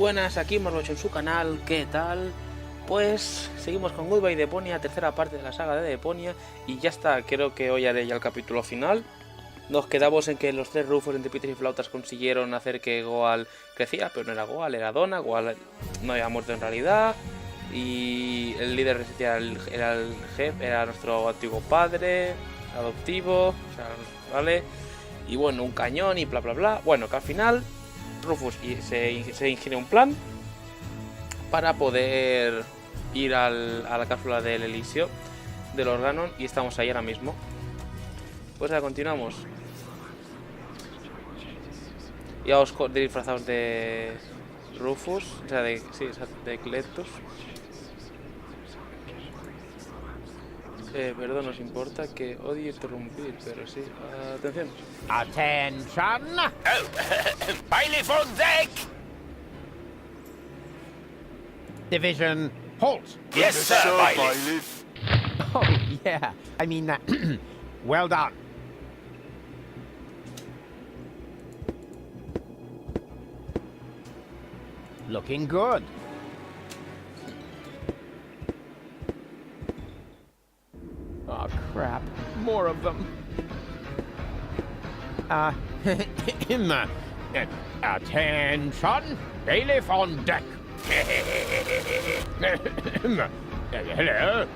buenas, aquí Marbo en su canal, ¿qué tal? Pues seguimos con Goodbye Deponia, tercera parte de la saga de Deponia. Y ya está, creo que hoy haré ya el capítulo final. Nos quedamos en que los tres Rufos entre pitos y flautas consiguieron hacer que Goal crecía, pero no era Goal, era Donna. Goal no había muerto en realidad. Y el líder era el jefe, era nuestro antiguo padre adoptivo, o sea, ¿vale? Y bueno, un cañón y bla bla bla. Bueno, que al final Rufus se ingenia un plan para poder ir a la cápsula del Elisio del Organon, y estamos ahí ahora mismo. Pues ahora continuamos. Ya os disfrazados de Rufus, o sea, de Cletus. Perdón, nos importa que odio interrumpir, pero sí. Atención. Attention! Oh, bailiff on deck! Division, halt! Yes, sir, bailiff. Oh, yeah. I mean, well done. Looking good. Oh, crap. More of them. Attention! Bailiff on deck. Hello?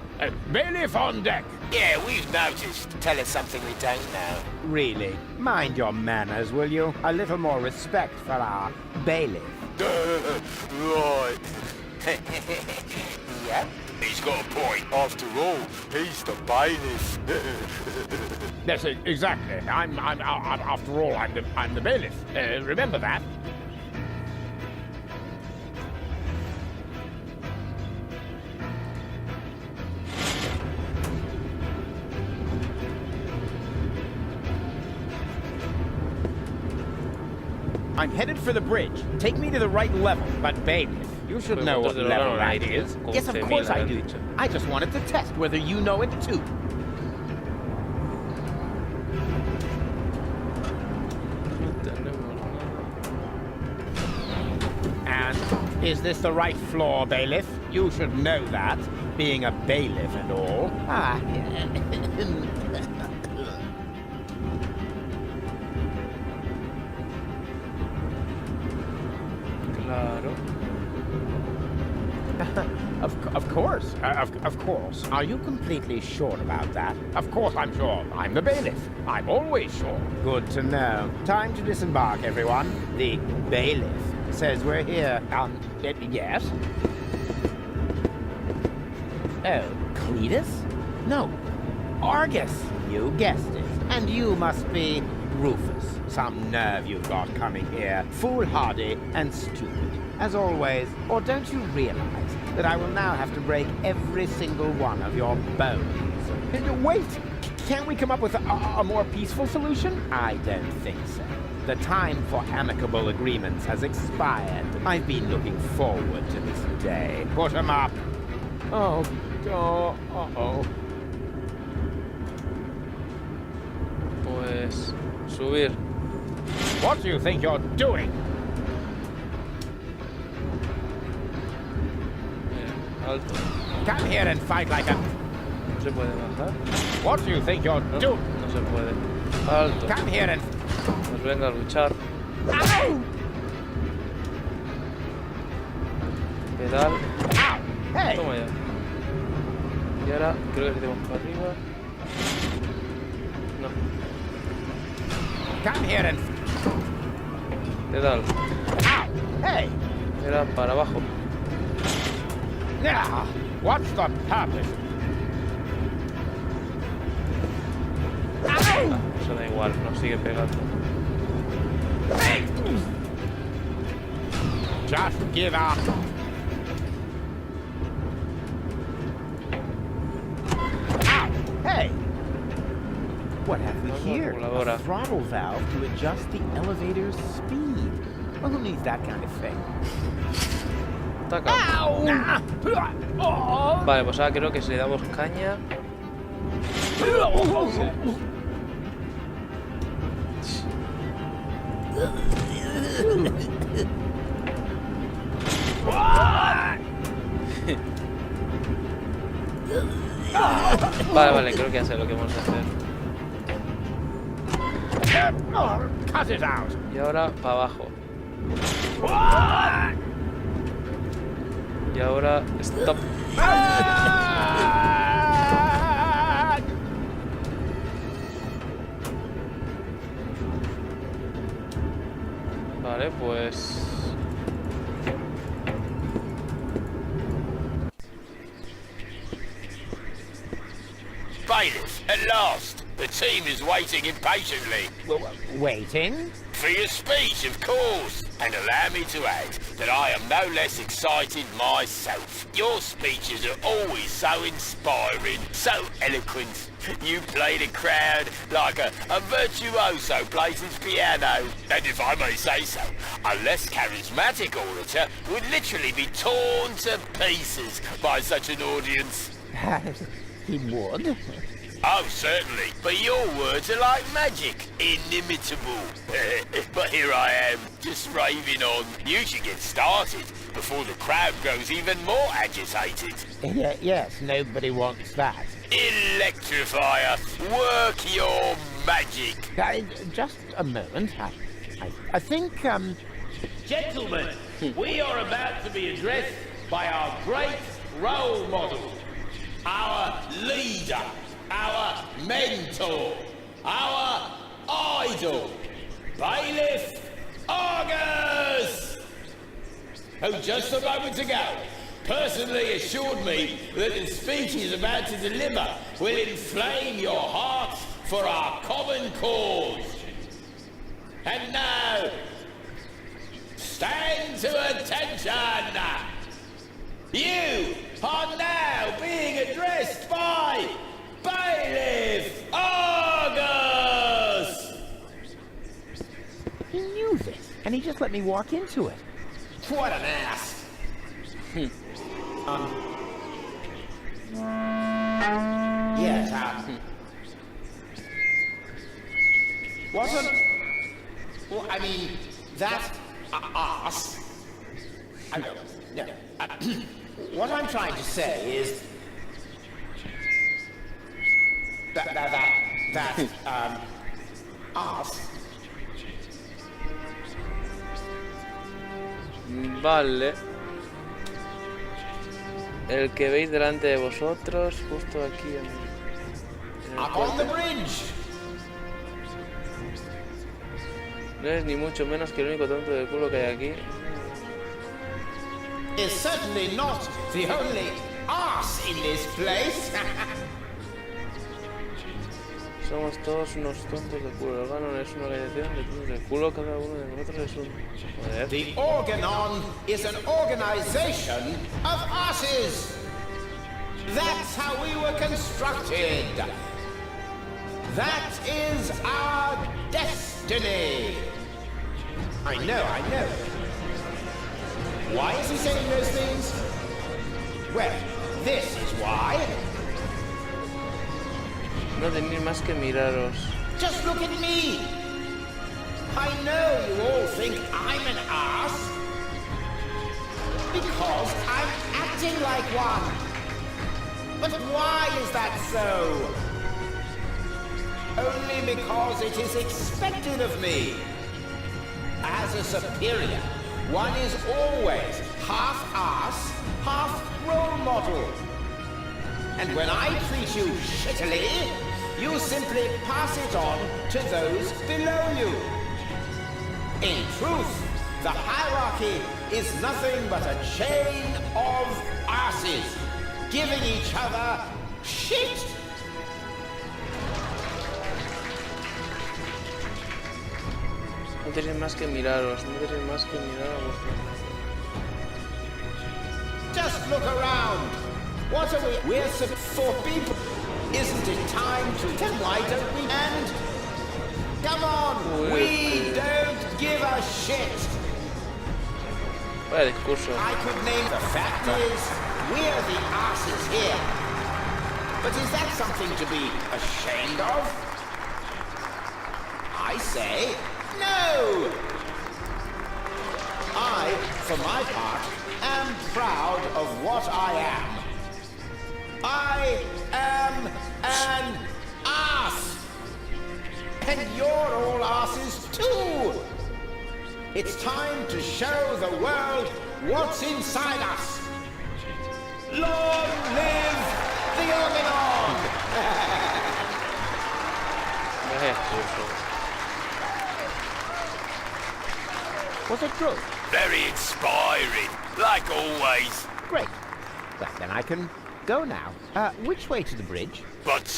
Bailiff on deck. Yeah, we've noticed. Tell us something we don't know. Really? Mind your manners, will you? A little more respect for our bailiff. Right. Yeah? He's got a point. After all, he's the bailiff. Yes, exactly. After all, I'm the bailiff. Remember that. I'm headed for the bridge. Take me to the right level, but bailiff, you should know what level that is. Yes, of course I do. I just wanted to test whether you know it too. And is this the right floor, bailiff? You should know that, being a bailiff and all. Ah. Of course. Are you completely sure about that? Of course I'm sure. I'm the bailiff. I'm always sure. Good to know. Time to disembark, everyone. The bailiff says we're here. Yes? Oh, Cletus? No. Argus. You guessed it. And you must be Rufus. Some nerve you've got coming here. Foolhardy and stupid, as always. Or don't you realize that I will now have to break every single one of your bones? Wait! Can't we come up with a more peaceful solution? I don't think so. The time for amicable agreements has expired. I've been looking forward to this day. Put 'em up! Oh. Pues subir. What do you think you're doing? Alto. Come here and fight like a... No se puede bajar. What do you think you're doing? No se puede. Alto. Come here and... Pues venga a luchar. Ow! Pedal. Ow! Hey! Toma ya. Y ahora creo que tenemos para arriba. No. Come here and... Pedal. Ow! Hey! Era para abajo. Now, what's the purpose? Ow! Eso da igual, nos sigue pegando. Hey! Just give up. Ow! Hey! What have we here? A throttle valve to adjust the elevator's speed. Well, who needs that kind of thing? Ataca. Vale, pues ahora creo que si le damos caña. Vale, vale, creo que ya sé lo que vamos a hacer. Cut it out. Y ahora para abajo. Y ahora stop. Vale, pues... Bailiff, at last. The team is waiting impatiently. Waiting? For your speech, of course. And allow me to add that I am no less excited myself. Your speeches are always so inspiring, so eloquent. You play the crowd like a virtuoso plays his piano. And if I may say so, a less charismatic orator would literally be torn to pieces by such an audience. He would. Oh, certainly. But your words are like magic. Inimitable. But here I am, just raving on. You should get started before the crowd grows even more agitated. Yes, nobody wants that. Electrifier, work your magic. Just a moment. I think, Gentlemen, we are about to be addressed by our great role model, our leader, our mentor, our idol, Bailiff Argus, who just a moment ago personally assured me that the speech he's about to deliver will inflame your hearts for our common cause. And now, stand to attention! You are now being addressed by Bailiff Argus! he knew this, and he just let me walk into it. What an ass! Yes, what an... Well, I mean, that ass... I know, no. What I'm trying to say is... That ass... Vale. El que veis delante de vosotros, justo aquí en el Up on the puente, bridge! no es ni mucho menos que el único tonto de culo que hay aquí. Is certainly not the only ass in this place. Somos todos unos tontos de culo. El Ganon es una organización de tontos de culo. Cada uno de nosotros es un... Joder. The Organon is an organization of asses. That's how we were constructed. That is our destiny. I know. Why is he saying those things? Well, this is why. No tenéis más que miraros. Just look at me. I know you all think I'm an ass because I'm acting like one. But why is that so? Only because it is expected of me. As a superior, one is always half ass, half role model. And when I treat you shittily, you simply pass it on to those below you. In truth, the hierarchy is nothing but a chain of asses, giving each other shit. No tenéis más que miraros. No tenéis más que mirar a vosotros. Just look around. What are we? We're for people. Isn't it time to... Then why don't we... And... Come on, we don't give a shit. Vaya discurso. I could name... The fact is, we're the asses here. But is that something to be ashamed of? I say, no! I, for my part, am proud of what I am. I am And you're all asses too! It's time to show the world what's inside us! Long live the Organon! Was it good? Very inspiring, like always. Great. Well, then I can go now. Which way to the bridge? But,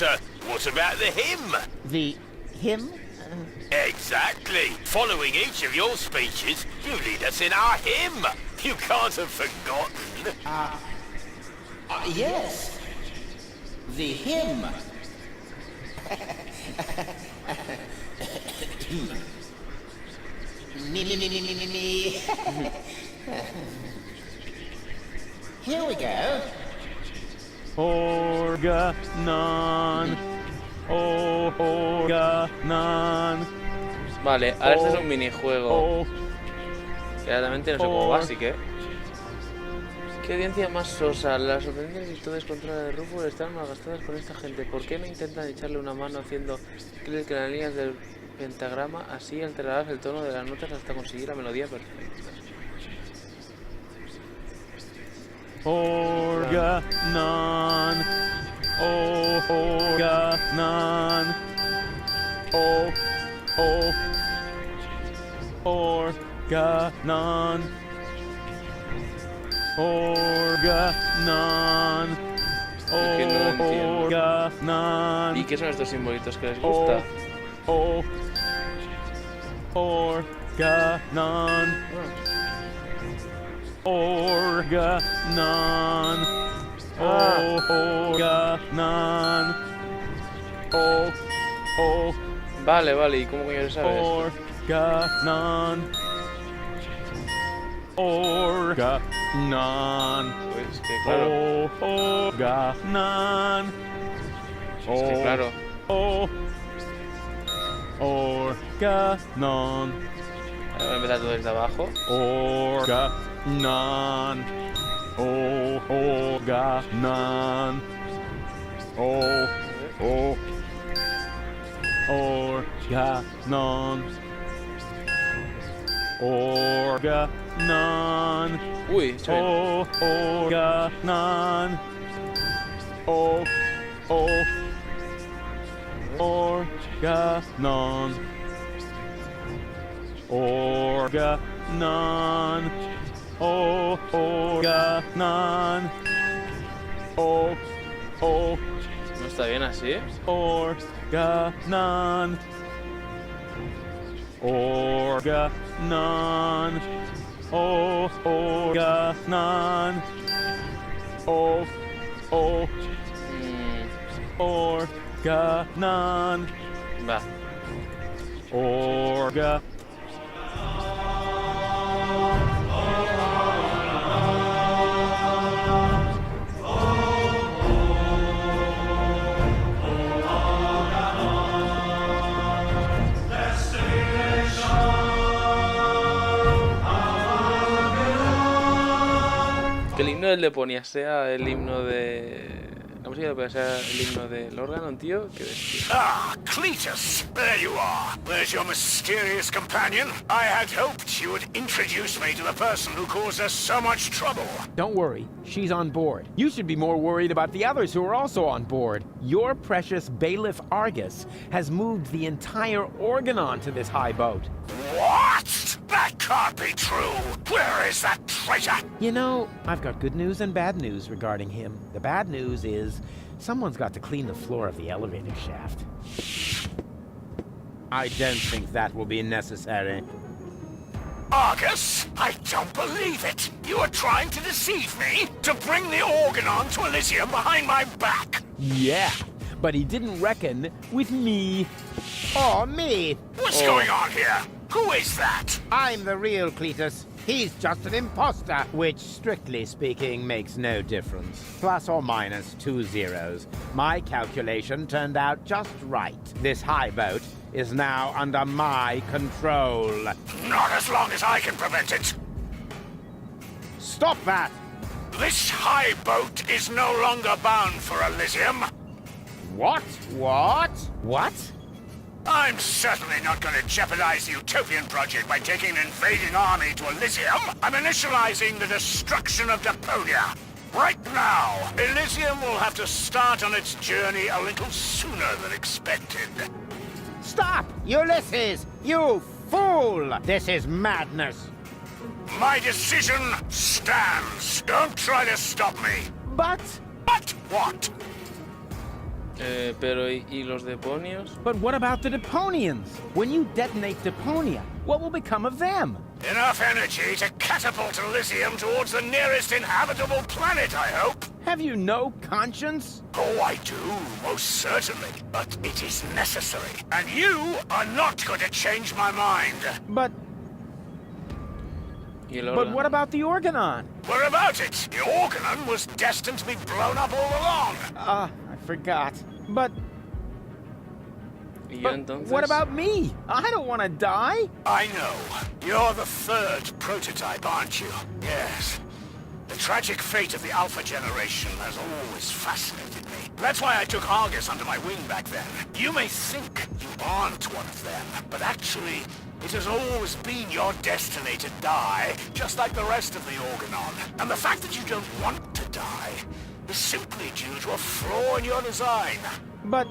what about the hymn? The hymn? Exactly. Following each of your speeches, you lead us in our hymn. You can't have forgotten. Yes. The hymn. Me. Here we go. Organon. Oh, Organon. Vale, ahora este es un minijuego. Claramente no sé cómo va, así que... ¿Qué audiencia más sosa? Las sorprendentes virtudes contra de Rufus están malgastadas con esta gente. ¿Por qué no intentan echarle una mano haciendo clic en las líneas del pentagrama? Así alterarás el tono de las notas hasta conseguir la melodía perfecta. Organon. Oh, Organon. Oh, Organon. Organon. Es que no lo entiendo. Organon. ¿Y qué son estos simbolitos que les gusta? Organon. Organon. Organon. Vale, vale, ¿y cómo coño se sabe esto? Organon. Organon. Pues que claro. Organon. Es que claro. Organon. Ahora voy a empezar todo desde abajo. Organon. Organon. Organon. Organon. Uy, está bien. Organon. Organon. Organon. Organon. ¿No está bien así? Organon. Organon. Organon. Organon. Va. Orga. Que el himno del Deponia sea el himno de... La música puede ser el himno del órgano, tío. Qué bestia. Ah, Cletus! There you are. There's your mysterious companion. I had hoped you would introduce me to the person who caused us so much trouble. Don't worry, she's on board. You should be more worried about the others who are also on board. Your precious bailiff Argus has moved the entire Organon to this high boat. What? That can't be true. Where is that traitor? You know, I've got good news and bad news regarding him. The bad news is someone's got to clean the floor of the elevator shaft. I don't think that will be necessary. Argus, I don't believe it. You are trying to deceive me to bring the Organon to Elysium behind my back. Yeah, but he didn't reckon with me. Oh, me! What's going on here? Who is that? I'm the real Cletus. He's just an imposter, which, strictly speaking, makes no difference. Plus or minus 2 zeros. My calculation turned out just right. This high boat is now under my control. Not as long as I can prevent it. Stop that! This high boat is no longer bound for Elysium. What? What? What? I'm certainly not going to jeopardize the Utopian project by taking an invading army to Elysium. I'm initializing the destruction of Deponia. Right now, Elysium will have to start on its journey a little sooner than expected. Stop! Ulysses! You fool! This is madness! My decision stands. Don't try to stop me. But... But what? Pero ¿y los Deponios? But what about the Deponians? When you detonate Deponia, what will become of them? Enough energy to catapult Elysium towards the nearest inhabitable planet, I hope. Have you no conscience? Oh, I do, most certainly. But it is necessary. And you are not going to change my mind. But ¿Y el But órgano? what about the Organon? What about it? The Organon was destined to be blown up all along. I forgot. But ¿Y yo But entonces? what about me? I don't want to die. I know. You're the third prototype, aren't you? Yes. The tragic fate of the Alpha generation has always fascinated me. That's why I took Argus under my wing back then. You may think you aren't one of them, but actually, it has always been your destiny to die, just like the rest of the Organon. And the fact that you don't want to die is simply due to a flaw in your design. But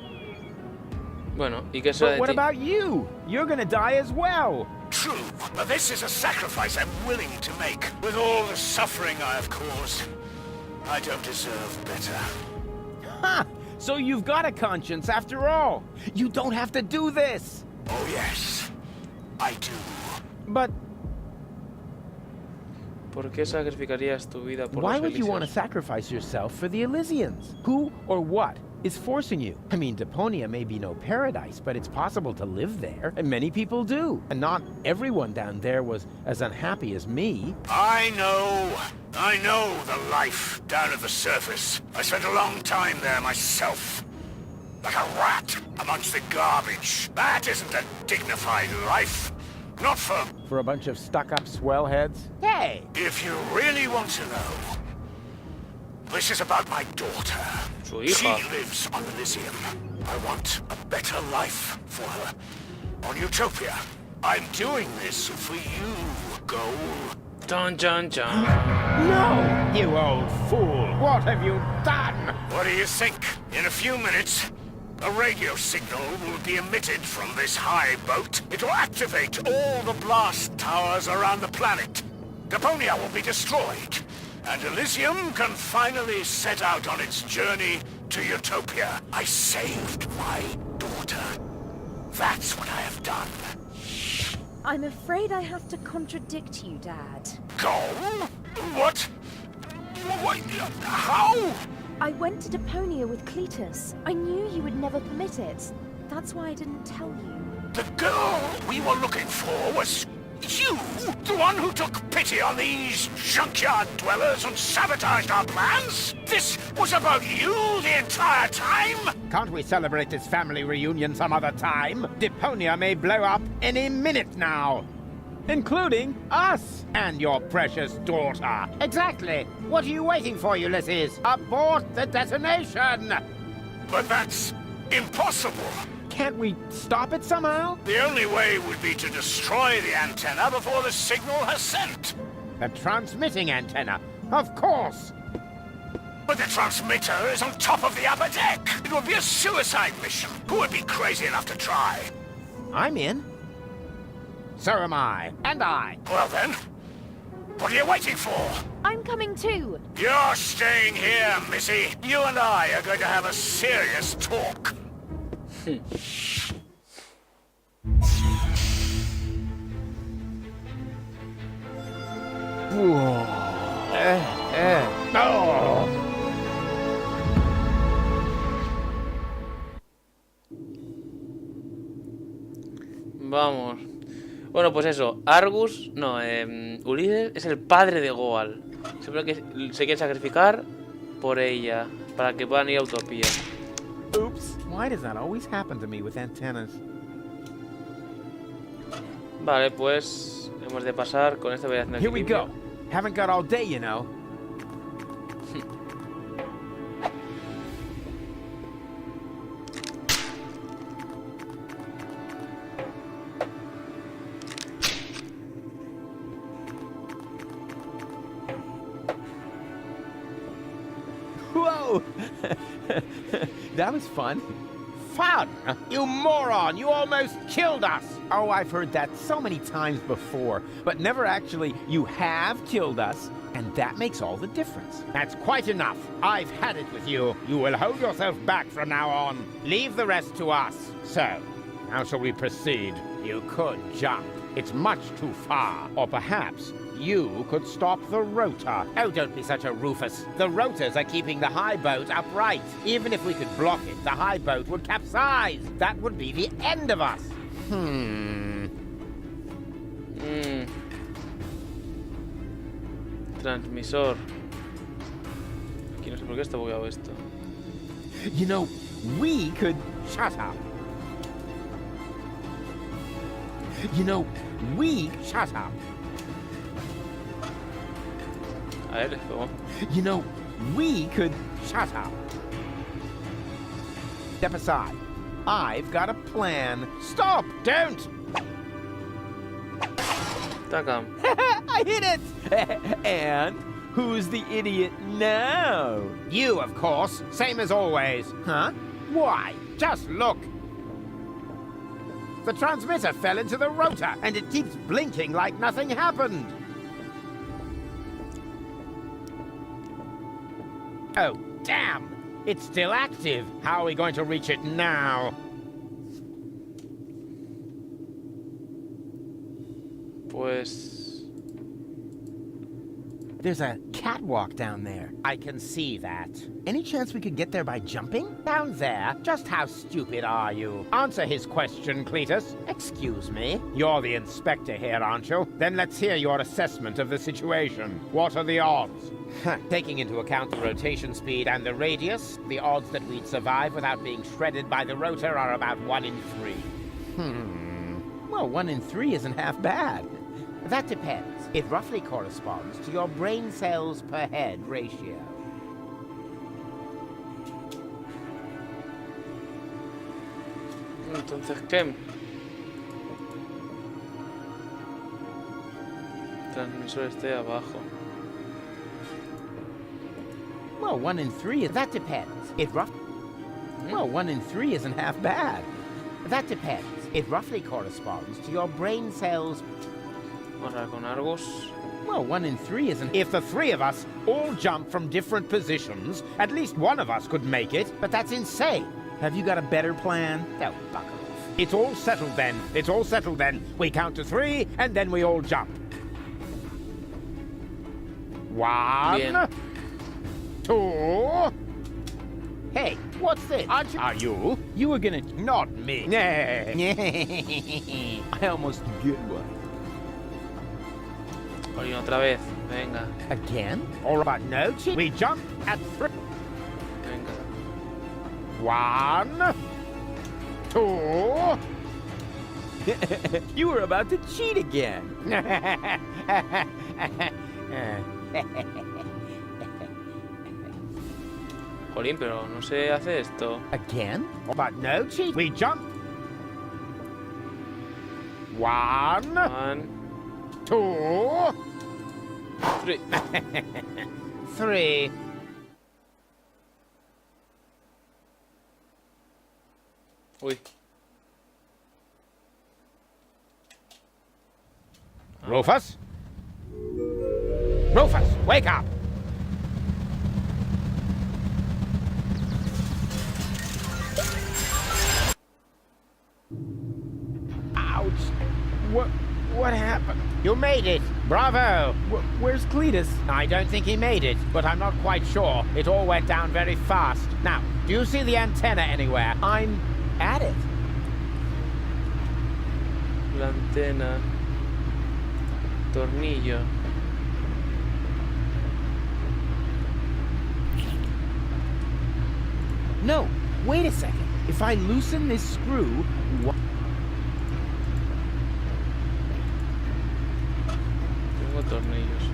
Bueno, ¿y qué será de what ti? about you? You're gonna die as well. True, but this is a sacrifice I'm willing to make. With all the suffering I have caused, I don't deserve better. Ha! So you've got a conscience after all. You don't have to do this. Oh yes, I do. But ¿Por qué sacrificarías tu vida por why los would you want to Elíseos? sacrifice yourself for the Elysians? Who or what is forcing you? I mean, Deponia may be no paradise, but it's possible to live there, and many people do. And not everyone down there was as unhappy as me. I know the life down at the surface. I spent a long time there myself. Like a rat amongst the garbage. That isn't a dignified life. Not for... a bunch of stuck-up swellheads? Hey! If you really want to know, this is about my daughter. Su She hija. lives on Elysium. I want a better life for her. On Utopia. I'm doing this for you, Goal. Dun, dun, dun. No! You old fool! What have you done? What do you think? In a few minutes, a radio signal will be emitted from this high boat. It will activate all the blast towers around the planet. Deponia will be destroyed, and Elysium can finally set out on its journey to Utopia. I saved my daughter. That's what I have done. I'm afraid I have to contradict you, Dad. Goal? What? What? How? I went to Deponia with Cletus. I knew you would never permit it. That's why I didn't tell you. The girl we were looking for was you, the one who took pity on these junkyard dwellers and sabotaged our plans? This was about you the entire time? Can't we celebrate this family reunion some other time? Deponia may blow up any minute now. Including us and your precious daughter. Exactly. What are you waiting for, Ulysses? Abort the detonation! But that's impossible. Can't we stop it somehow? The only way would be to destroy the antenna before the signal has sent. The transmitting antenna. Of course. But the transmitter is on top of the upper deck. It would be a suicide mission. Who would be crazy enough to try? I'm in. So am I. And I. Well then, what are you waiting for? I'm coming too. You're staying here, Missy. You and I are going to have a serious talk. Oh. Vamos. Bueno, pues eso. Argus, no, Ulises es el padre de Goal. Siempre que se quiere sacrificar por ella, para que puedan ir a Utopía. Oops. Why does that always happen to me with antennas? Vale, pues hemos de pasar con esta variación de Here we equilibrio. go. Haven't got all day, you know. Oh! That was fun. Fun? You moron! You almost killed us! Oh, I've heard that so many times before, but never actually, you have killed us, and that makes all the difference. That's quite enough. I've had it with you. You will hold yourself back from now on. Leave the rest to us. So, how shall we proceed? You could jump. It's much too far. Or perhaps you could stop the rotor. Oh, don't be such a Rufus. The rotors are keeping the high boat upright. Even if we could block it, the high boat would capsize. That would be the end of us. Transmisor. Aquí no sé por qué está bugueado esto. You know, we could... Shut up. You know, we... Shut up. A ver, ¿cómo? You know, we could... Shut up. Step aside. I've got a plan. Stop! Don't! Takam. I hit it! And who's the idiot now? You, of course. Same as always. Huh? Why? Just look. The transmitter fell into the rotor, and it keeps blinking like nothing happened. Oh, damn! It's still active. How are we going to reach it now? Pues... There's a catwalk down there. I can see that. Any chance we could get there by jumping? Down there? Just how stupid are you? Answer his question, Cletus. Excuse me? You're the inspector here, aren't you? Then let's hear your assessment of the situation. What are the odds? Taking into account the rotation speed and the radius, the odds that we'd survive without being shredded by the rotor are about 1 in 3. Well, 1 in 3 isn't half bad. That depends. It roughly corresponds to your brain cells per head ratio. Entonces, ¿qué? Transmisor esté abajo. Well, 1 in 3 is... That depends. Well, 1 in 3 isn't half bad. That depends. It roughly corresponds to your brain cells. Ahora con Argus. Well, 1 in 3 isn't... If the 3 of us all jump from different positions, at least one of us could make it, but that's insane. Have you got a better plan? Don't buckle off. It's all settled then. It's all settled then. We count to 3, and then we all jump. 1, Bien. 2... Hey, what's this? Are you? You were gonna... Not me. I almost get one. Oye, otra vez. Venga, Again? All right, no. We jump at 3. venga. 1, 2... You were about to cheat again. Jolín, pero no se hace esto. Again? But no cheat. We jump. 1, 1, 2... 3. 3. Uy. Rufus? Rufus, wake up! Ouch! What happened? You made it. Bravo. Where's Cletus? I don't think he made it, but I'm not quite sure. It all went down very fast. Now, do you see the antenna anywhere? I'm at it. La antena. Tornillo. No, wait a second. If I loosen this screw, Tengo tornillos.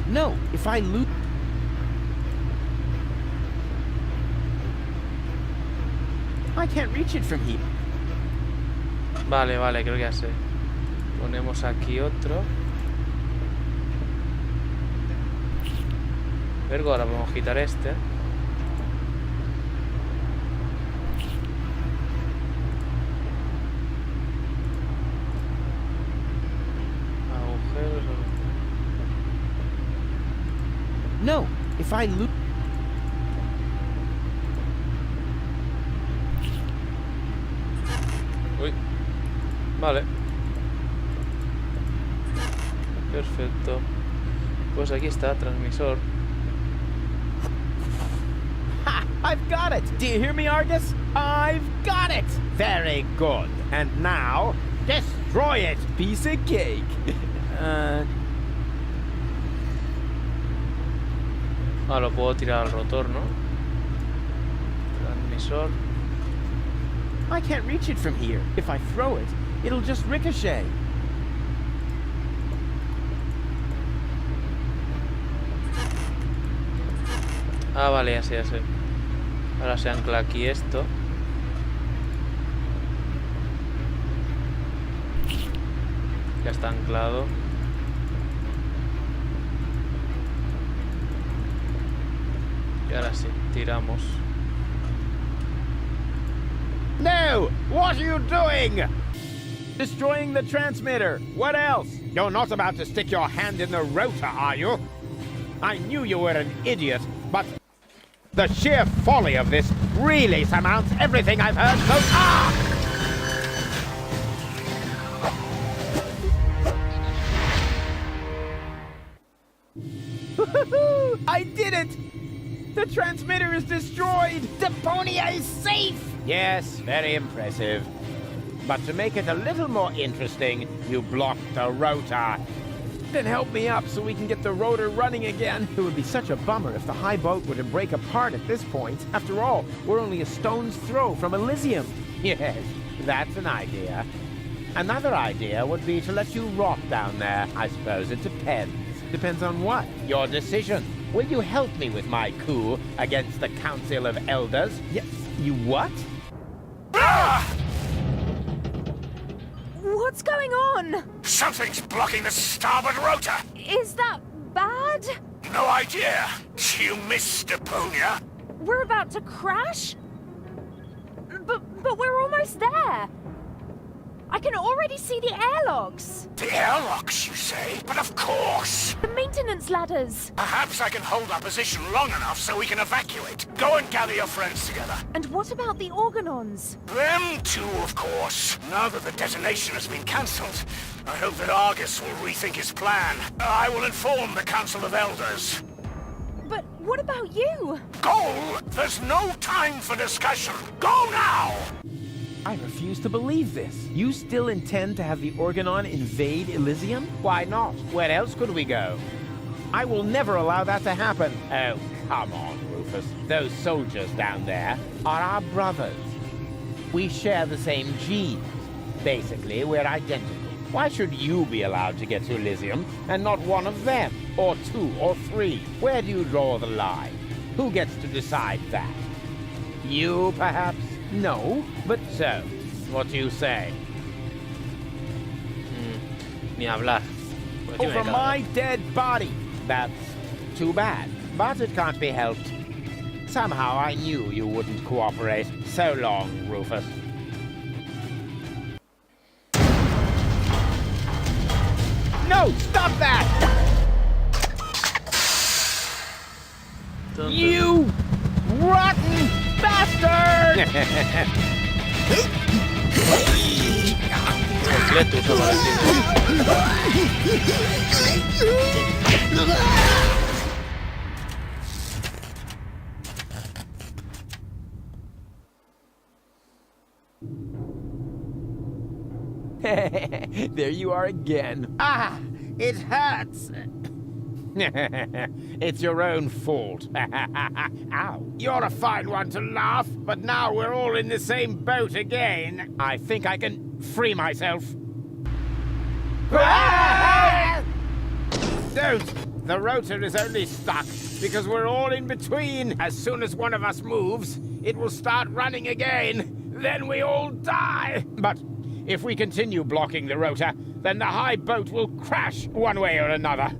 No, if I loop... I can't reach it from here. Vale, vale, creo que ya sé. Ponemos aquí otro. Vergo, ahora vamos a quitar este. Agujeros. No, if I lose... Uy. Vale. Perfecto. Pues aquí está, transmisor. Ha! I've got it! Do you hear me, Argus? I've got it! Very good. And now, destroy it! Piece of cake. Ah, lo puedo tirar al rotor, ¿no? Transmisor. I can't reach it from here. If I throw it, it'll just ricochet. Ah, vale, ya sé, ya sé. Ahora se ancla aquí esto. Ya está anclado. Y ahora sí, tiramos. No! What are you doing? Destroying the transmitter. What else? You're not about to stick your hand in the rotor, are you? I knew you were an idiot, but the sheer folly of this really surmounts everything I've heard so far! I did it! The transmitter is destroyed! Deponia is safe! Yes, very impressive. But to make it a little more interesting, you blocked the rotor. Then help me up so we can get the rotor running again. It would be such a bummer if the high boat were to break apart at this point. After all, we're only a stone's throw from Elysium. Yes, that's an idea. Another idea would be to let you rot down there. I suppose it depends. Depends on what? Your decision. Will you help me with my coup against the Council of Elders? Yes. You what? What's going on? Something's blocking the starboard rotor. Is that bad? No idea. You missed Deponia. We're about to crash? But we're almost there. I can already see the airlocks. The airlocks, you say? But of course. The maintenance ladders. Perhaps I can hold our position long enough so we can evacuate. Go and gather your friends together. And what about the organons? Them too, of course. Now that the detonation has been cancelled, I hope that Argus will rethink his plan. I will inform the Council of Elders. But what about you? Go! There's no time for discussion. Go now! I refuse to believe this. You still intend to have the Organon invade Elysium? Why not? Where else could we go? I will never allow that to happen. Oh, come on, Rufus. Those soldiers down there are our brothers. We share the same genes. Basically, we're identical. Why should you be allowed to get to Elysium and not one of them? Or two, or three? Where do you draw the line? Who gets to decide that? You, perhaps? No, but so, what do you say? Ni hablar. Pues aquí me Over cago. my dead body. That's too bad, but it can't be helped. Somehow I knew you wouldn't cooperate. So long, Rufus. No, stop that! Dun, dun. You rotten bastard! Completo, usa parecido. There you are again. Ah, it hurts. It's your own fault. Ow. You're a fine one to laugh, but now we're all in the same boat again. I think I can free myself. Don't! The rotor is only stuck because we're all in between. As soon as one of us moves, it will start running again. Then we all die. But if we continue blocking the rotor, then the high boat will crash one way or another.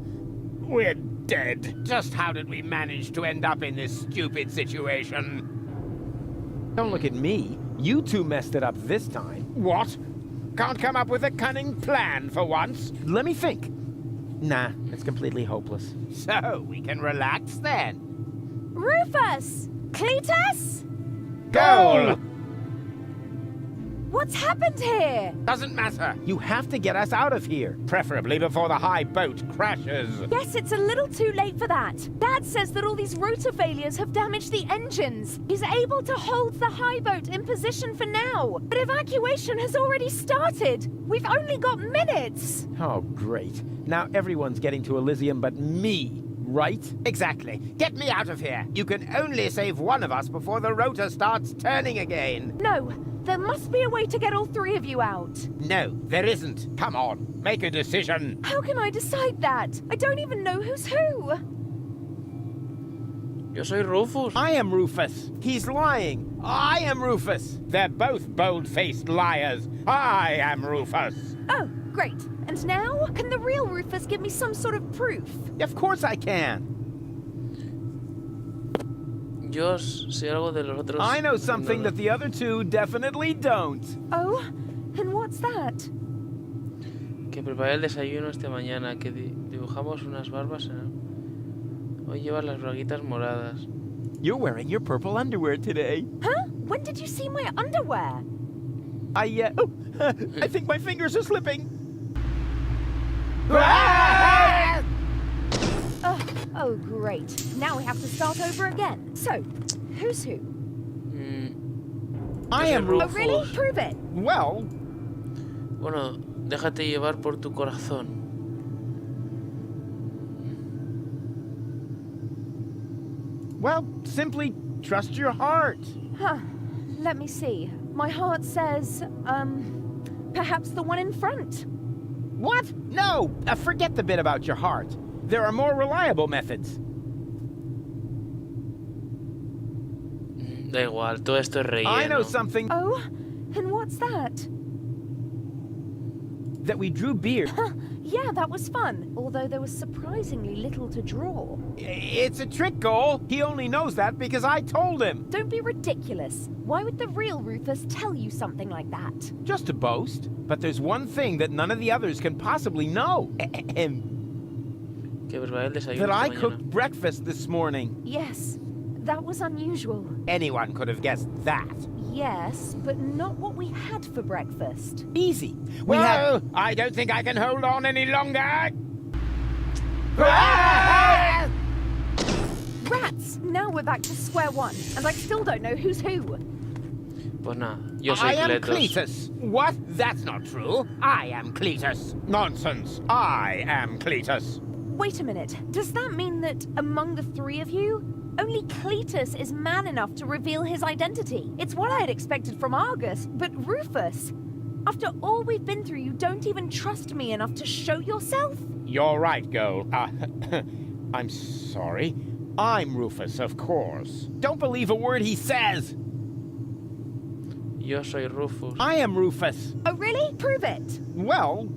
We're dead. Just how did we manage to end up in this stupid situation? Don't look at me. You two messed it up this time. What? Can't come up with a cunning plan for once? Let me think. Nah, it's completely hopeless. So, we can relax then. Rufus! Cletus? Goal! What's happened here? Doesn't matter. You have to get us out of here. Preferably before the high boat crashes. Yes, it's a little too late for that. Dad says that all these rotor failures have damaged the engines. He's able to hold the high boat in position for now. But evacuation has already started. We've only got minutes. Oh, great. Now everyone's getting to Elysium but me, right? Exactly. Get me out of here. You can only save one of us before the rotor starts turning again. No, there must be a way to get all three of you out. No, there isn't. Come on, make a decision. How can I decide that? I don't even know who's who. Yo soy Rufus. I am Rufus. He's lying. I am Rufus. They're both bold-faced liars. I am Rufus. Oh, great. And now, can the real Rufus give me some sort of proof? Of course I can. Yo sé algo de los otros. I know something that the other two definitely don't. Oh, and what's that? Que preparé el desayuno esta mañana, que dibujamos unas barbas en... Hoy llevas las braguitas moradas. You're wearing your purple underwear today. Huh? When did you see my underwear? I think my fingers are slipping. Oh, great. Now we have to start over again. So, who's who? I am Oh, Rufus. really? Prove it. Well, Bueno, déjate llevar por tu corazón. simply trust your heart. Huh. Let me see. My heart says, perhaps the one in front. What? No! Forget the bit about your heart. There are more reliable methods. Da igual, todo esto es relleno. I know something Oh, and what's that? that we drew beer. Yeah, that was fun. Although there was surprisingly little to draw. It's a trick goal. He only knows that because I told him. Don't be ridiculous. Why would the real Rufus tell you something like that? Just to boast. But there's one thing that none of the others can possibly know. Que preparé el desayuno That I esta cooked mañana. breakfast this morning. Yes, that was unusual. Anyone could have guessed that. Yes, but not what we had for breakfast. Easy. We Well, I don't think I can hold on any longer. Rats! Now we're back to square one, and I still don't know who's who. Pues nada, yo soy I am Cletus. Cletus. What? That's not true. I am Cletus. Nonsense. I am Cletus. Wait a minute. Does that mean that among the three of you, only Cletus is man enough to reveal his identity? It's what I had expected from Argus, but Rufus, after all we've been through, you don't even trust me enough to show yourself? You're right, Goal. I'm sorry. I'm Rufus, of course. Don't believe a word he says. Yo soy Rufus. I am Rufus. Oh, really? Prove it. Well,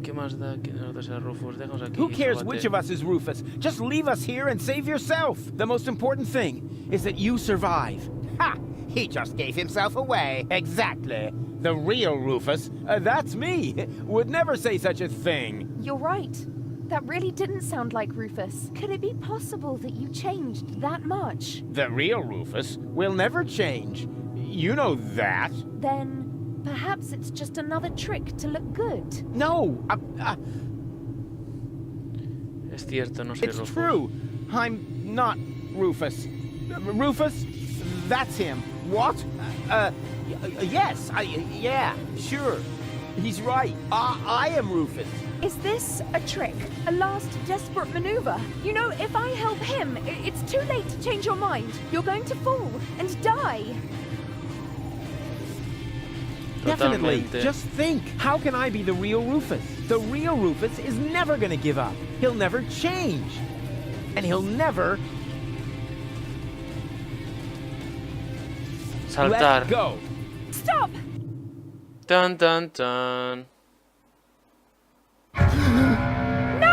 ¿Qué más da que nosotros sea Rufus? Déjanos aquí. who cares jóbate. which of us is Rufus? Just leave us here and save yourself. The most important thing is that you survive. Ha! He just gave himself away. Exactly. The real Rufus, that's me, would never say such a thing. You're right. That really didn't sound like Rufus. Could it be possible that you changed that much? The real Rufus will never change. You know that. Then perhaps it's just another trick to look good. No, Es cierto, no soy it's Rufus. true. I'm not Rufus. Rufus? That's him. What? Yes, yeah, sure. He's right. I am Rufus. Is this a trick? A last desperate maneuver? You know, if I help him, it's too late to change your mind. You're going to fall and die. Definitely. Totalmente. Just think. How can I be the real Rufus? The real Rufus is never going to give up. He'll never change. And he'll never Saltar. let go. Stop! Tan, tan, tan. No!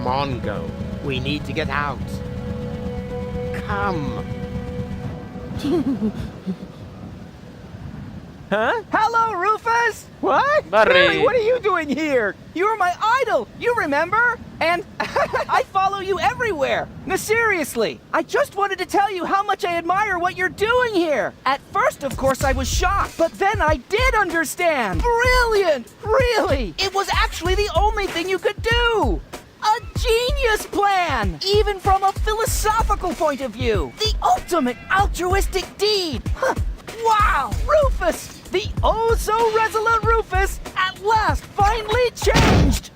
Come on, Go. We need to get out. Come. Huh? Hello, Rufus! What? Barry. Barry, what are you doing here? You were my idol, you remember? And I follow you everywhere. No, seriously, I just wanted to tell you how much I admire what you're doing here. At first, of course, I was shocked, but then I did understand. Brilliant! Really! It was actually the only thing you could do. A genius plan! Even from a philosophical point of view. The ultimate altruistic deed. Huh. Wow! Rufus! The oh-so-resolute Rufus at last finally changed!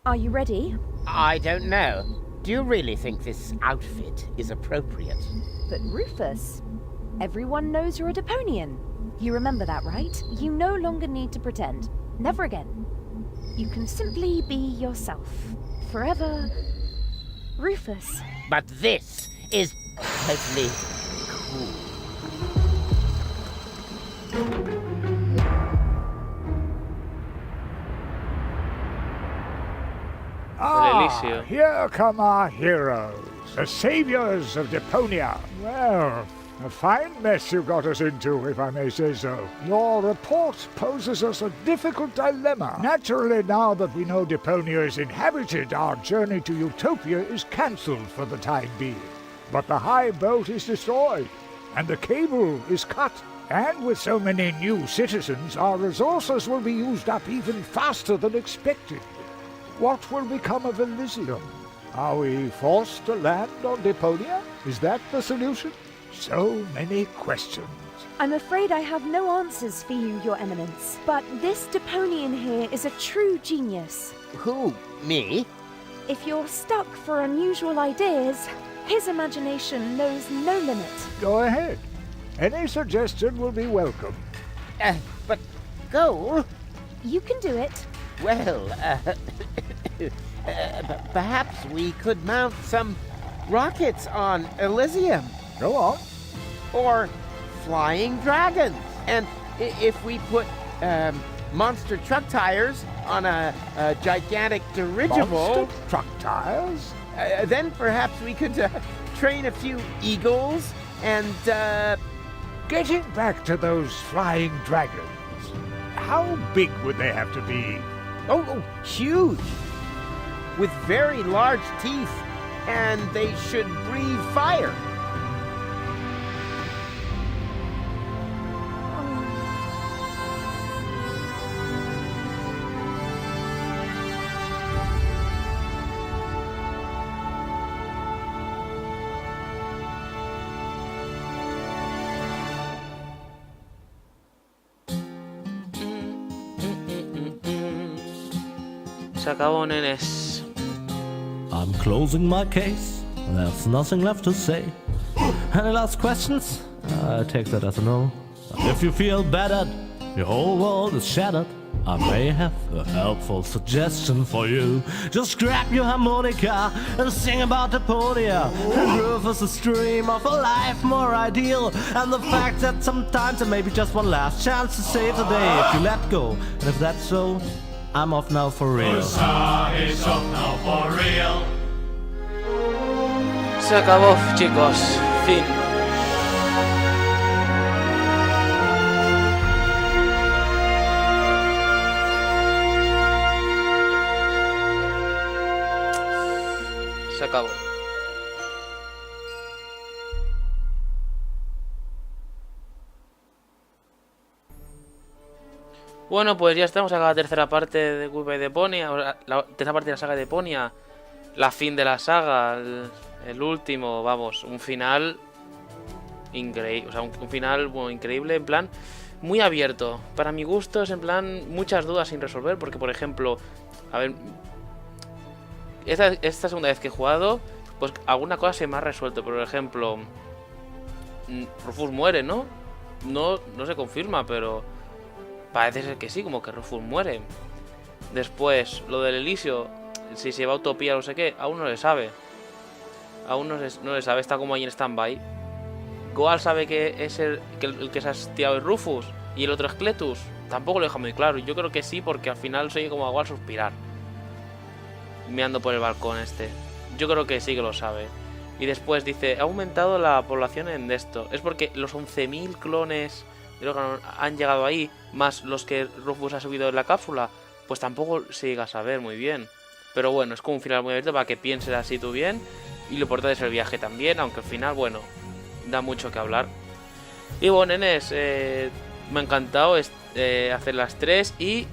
Are you ready? I don't know. Do you really think this outfit is appropriate? But Rufus, everyone knows you're a Deponian. You remember that, right? You no longer need to pretend. Never again. You can simply be yourself. Forever, Rufus. But this is totally cool. Elisio. Here come our heroes, the saviors of Deponia. Well, a fine mess you got us into, if I may say so. Your report poses us a difficult dilemma. Naturally, now that we know Deponia is inhabited, our journey to Utopia is cancelled for the time being. But the high boat is destroyed, and the cable is cut. And with so many new citizens, our resources will be used up even faster than expected. What will become of Elysium? Are we forced to land on Deponia? Is that the solution? So many questions. I'm afraid I have no answers for you, Your Eminence. But this Deponian here is a true genius. Who? Me? If you're stuck for unusual ideas, his imagination knows no limit. Go ahead. Any suggestion will be welcome. But Goal? You can do it. Well, perhaps we could mount some rockets on Elysium. Go on. Or flying dragons. And if we put monster truck tires on a gigantic dirigible... Monster truck tires? Then perhaps we could train a few eagles and... Getting back to those flying dragons, how big would they have to be? Oh, huge! With very large teeth, and they should breathe fire. Se acabó, nenes. I'm closing my case. There's nothing left to say. Any last questions? I take that as a no. If you feel battered, your whole world is shattered, I may have a helpful suggestion for you. Just grab your harmonica and sing about Deponia. And Rufus' dream of a life more ideal, and the fact that sometimes there may be just one last chance to save the day if you let go. And if that's so, I'm off now for real. Is off now for real. Se acabó, chicos. Fin. Se acabó. Bueno, pues ya estamos acá la tercera parte de Goodbye Deponia, la tercera parte de la saga de Deponia, la fin de la saga, el último, vamos, un final increíble, o sea, un final bueno, increíble, en plan, muy abierto. Para mi gusto es en plan, muchas dudas sin resolver, porque por ejemplo, a ver, esta segunda vez que he jugado, pues alguna cosa se me ha resuelto, por ejemplo, Rufus muere, ¿no? No se confirma, pero... parece ser que sí, como que Rufus muere. Después, lo del Elisio, si se va a Utopía o no sé qué, aún no le sabe. Aún no se sabe, está como ahí en stand-by. Goal sabe que es el que se ha tirado es Rufus y el otro es Cletus. Tampoco lo deja muy claro. Yo creo que sí, porque al final se oye como a Goal suspirar. Mirando por el balcón este. Yo creo que sí que lo sabe. Y después dice, ha aumentado la población en esto. Es porque los 11.000 clones de Logan han llegado ahí, más los que Rufus ha subido en la cápsula. Pues tampoco se llega a saber muy bien. Pero bueno, es como un final muy abierto para que pienses así tú bien. Y lo importante es el viaje también, aunque al final, bueno, da mucho que hablar. Y bueno, nenes, me ha encantado hacer las 3 y...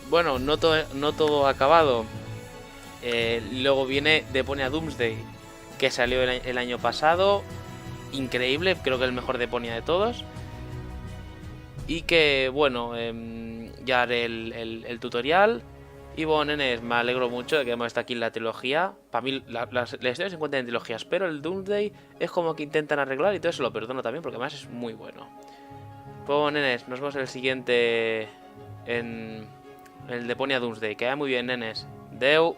Bueno, no todo acabado. Luego viene Deponia Doomsday, que salió el año pasado. Increíble, creo que el mejor Deponia de todos. Y que, bueno, ya haré el tutorial. Y bueno, nenes, me alegro mucho de que hemos estado aquí en la trilogía. Para mí, las historias se encuentran en trilogías, pero el Doomsday es como que intentan arreglar y todo eso lo perdono también, porque además es muy bueno. Pues bueno, nenes, nos vemos en el siguiente. En el Deponia Doomsday. Que vaya muy bien, nenes. Deu.